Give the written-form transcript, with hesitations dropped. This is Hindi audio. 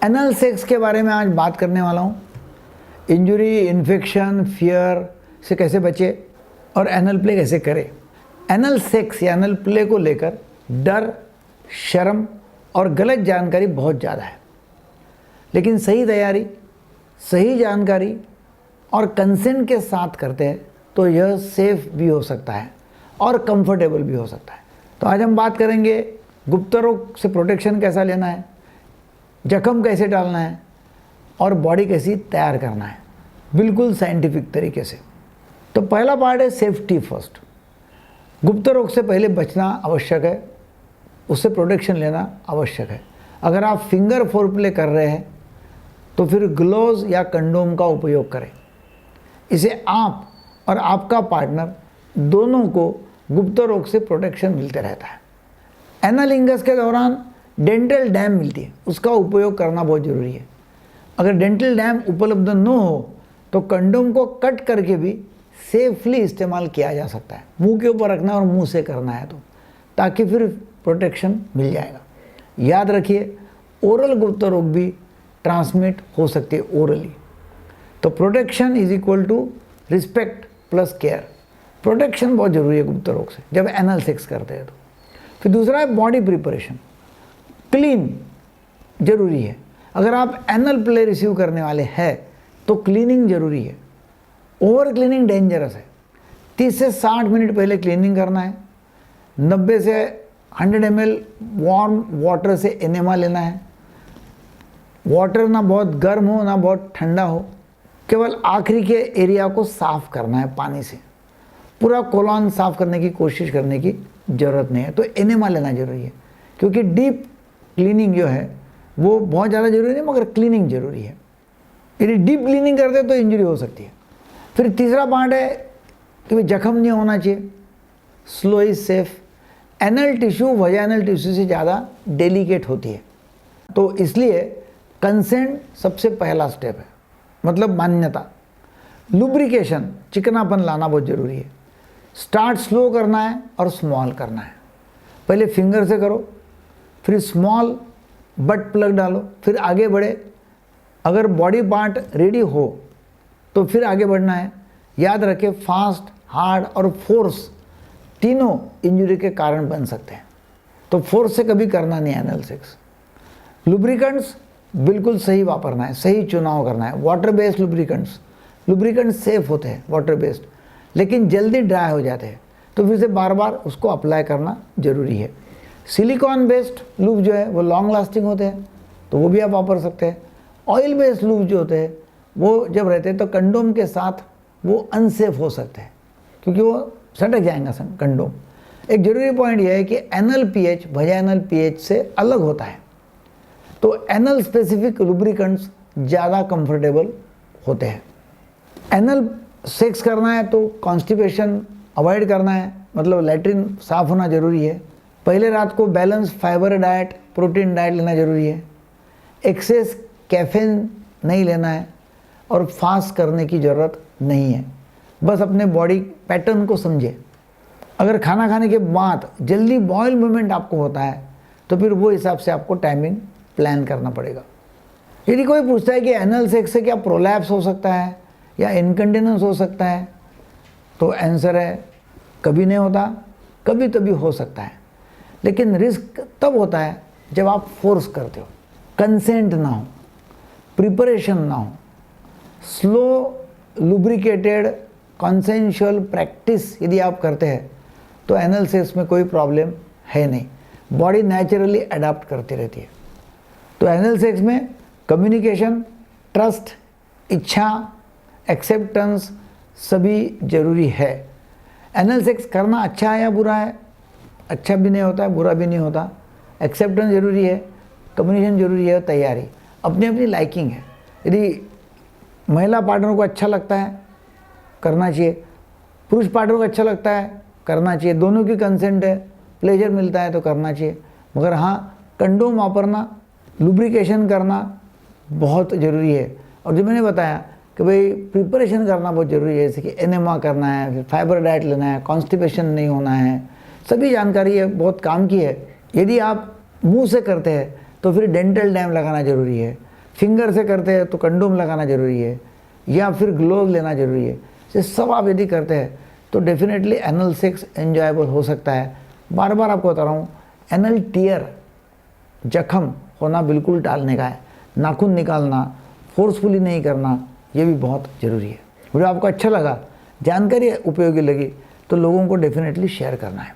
एनल सेक्स के बारे में आज बात करने वाला हूँ। इंजरी, इन्फेक्शन, फियर से कैसे बचे और एनल प्ले कैसे करें। एनल सेक्स या एनल प्ले को लेकर डर, शर्म और गलत जानकारी बहुत ज़्यादा है, लेकिन सही तैयारी, सही जानकारी और कंसेंट के साथ करते हैं तो यह सेफ भी हो सकता है और कंफर्टेबल भी हो सकता है। तो आज हम बात करेंगे गुप्त रोग से प्रोटेक्शन कैसा लेना है, जख्म कैसे डालना है और बॉडी कैसी तैयार करना है, बिल्कुल साइंटिफिक तरीके से। तो पहला पार्ट है सेफ्टी फर्स्ट। गुप्त रोग से पहले बचना आवश्यक है, उससे प्रोटेक्शन लेना आवश्यक है। अगर आप फिंगर फोरप्ले कर रहे हैं तो फिर ग्लोव्स या कंडोम का उपयोग करें। इसे आप और आपका पार्टनर दोनों को गुप्त रोग से प्रोटेक्शन मिलते रहता है। एनालिंगस के दौरान डेंटल डैम मिलती है, उसका उपयोग करना बहुत ज़रूरी है। अगर डेंटल डैम उपलब्ध न हो तो कंडोम को कट करके भी सेफली इस्तेमाल किया जा सकता है। मुंह के ऊपर रखना और मुंह से करना है तो, ताकि फिर प्रोटेक्शन मिल जाएगा। याद रखिए, ओरल गुप्त रोग भी ट्रांसमिट हो सकती है ओरली। तो protection is equal to respect plus care. Protection बहुत ज़रूरी है गुप्त रोग से जब एनल सेक्स करते हैं तो। फिर दूसरा है बॉडी प्रिपरेशन। क्लीन जरूरी है। अगर आप एनल प्ले रिसीव करने वाले हैं तो क्लीनिंग जरूरी है। ओवर क्लीनिंग डेंजरस है। 30 से 60 मिनट पहले क्लीनिंग करना है। 90 से 100 ml वार्म वाटर से एनेमा लेना है। वाटर ना बहुत गर्म हो ना बहुत ठंडा हो, केवल आखिरी के एरिया को साफ करना है पानी से। पूरा कोलॉन साफ करने की कोशिश करने की ज़रूरत नहीं है। तो एनेमा लेना जरूरी है, क्योंकि डीप क्लीनिंग जो है वो बहुत ज़्यादा जरूरी नहीं, मगर क्लीनिंग जरूरी है। यदि डीप क्लीनिंग करते तो इंजरी हो सकती है। फिर तीसरा पार्ट है कि जख्म नहीं होना चाहिए। Slow is safe. Anal tissue vaginal tissue से ज़्यादा डेलिकेट होती है, तो इसलिए कंसेंट सबसे पहला स्टेप है, मतलब मान्यता। लुब्रिकेशन, चिकनापन लाना बहुत ज़रूरी है। स्टार्ट स्लो करना है और स्मॉल करना है। पहले फिंगर से करो, फिर स्मॉल बट प्लग डालो, फिर आगे बढ़े। अगर बॉडी पार्ट रेडी हो तो फिर आगे बढ़ना है। याद रखें, फास्ट, हार्ड और फोर्स तीनों इंजरी के कारण बन सकते हैं, तो फोर्स से कभी करना नहीं है एनल सेक्स। लुब्रिकेंट्स बिल्कुल सही वापरना है, सही चुनाव करना है। वाटर बेस्ड लुब्रिकेंट्स सेफ होते हैं वाटर बेस्ड, लेकिन जल्दी ड्राई हो जाते हैं, तो फिर से बार बार उसको अप्लाई करना जरूरी है। सिलिकॉन बेस्ड लूब जो है वो लॉन्ग लास्टिंग होते हैं, तो वो भी आप वापर सकते हैं। ऑयल बेस्ड लूब जो होते हैं वो जब रहते हैं तो कंडोम के साथ वो अनसेफ हो सकते हैं, क्योंकि वो सटक जाएंगा कंडोम। एक जरूरी पॉइंट यह है कि एनल पीएच वजाइनल पीएच से अलग होता है, तो एनल स्पेसिफिक लुब्रिकेंट्स ज़्यादा कंफर्टेबल होते हैं। एनल सेक्स करना है तो कॉन्स्टिपेशन अवॉइड करना है, मतलब लैट्रिन साफ होना जरूरी है। पहले रात को balance fibre diet, protein diet लेना जरूरी है। एक्सेस कैफीन नहीं लेना है और फास्ट करने की ज़रूरत नहीं है। बस अपने बॉडी पैटर्न को समझे। अगर खाना खाने के बाद जल्दी बॉयल मूवमेंट आपको होता है तो फिर वो हिसाब से आपको टाइमिंग प्लान करना पड़ेगा। यदि कोई पूछता है कि एनल सेक्स से क्या प्रोलैप्स हो सकता है या इनकंटिनेंस हो सकता है, तो आंसर है कभी नहीं होता, कभी तभी हो सकता है, लेकिन रिस्क तब होता है जब आप फोर्स करते हो, कंसेंट ना हो, प्रिपरेशन ना हो। स्लो लुब्रिकेटेड कॉन्सेंशुअल प्रैक्टिस यदि आप करते हैं तो एनल सेक्स में कोई प्रॉब्लम है नहीं, बॉडी नेचुरली अडाप्ट करती रहती है। तो एनल सेक्स में कम्युनिकेशन, ट्रस्ट, इच्छा, एक्सेप्टेंस सभी जरूरी है। एनल सेक्स करना अच्छा है या बुरा है? अच्छा भी नहीं होता है, बुरा भी नहीं होता। एक्सेप्टेंस जरूरी है, कम्युनिकेशन जरूरी है, तैयारी अपनी अपनी लाइकिंग है। यदि महिला पार्टनर को अच्छा लगता है करना चाहिए, पुरुष पार्टनर को अच्छा लगता है करना चाहिए, दोनों की कंसेंट है, प्लेजर मिलता है तो करना चाहिए। मगर हाँ, कंडोम वापरना, लुब्रिकेशन करना बहुत ज़रूरी है। और जो मैंने बताया कि भाई प्रिपरेशन करना बहुत ज़रूरी है, जैसे कि एनेमा करना है, फिर फाइबर डाइट लेना है, कॉन्स्टिपेशन नहीं होना है, सभी जानकारी है, बहुत काम की है। यदि आप मुंह से करते हैं तो फिर डेंटल डैम लगाना ज़रूरी है। फिंगर से करते हैं तो कंडोम लगाना ज़रूरी है या फिर ग्लोव लेना ज़रूरी है। ये सब आप यदि करते हैं तो डेफिनेटली एनल सेक्स एंजॉयबल हो सकता है। बार बार आपको बता रहा हूँ, एनल टीयर जख्म होना बिल्कुल टालने का है। नाखून निकालना, फोर्सफुली नहीं करना, ये भी बहुत ज़रूरी है। वीडियो आपको अच्छा लगा, जानकारी उपयोगी लगी तो लोगों को डेफिनेटली शेयर करना है।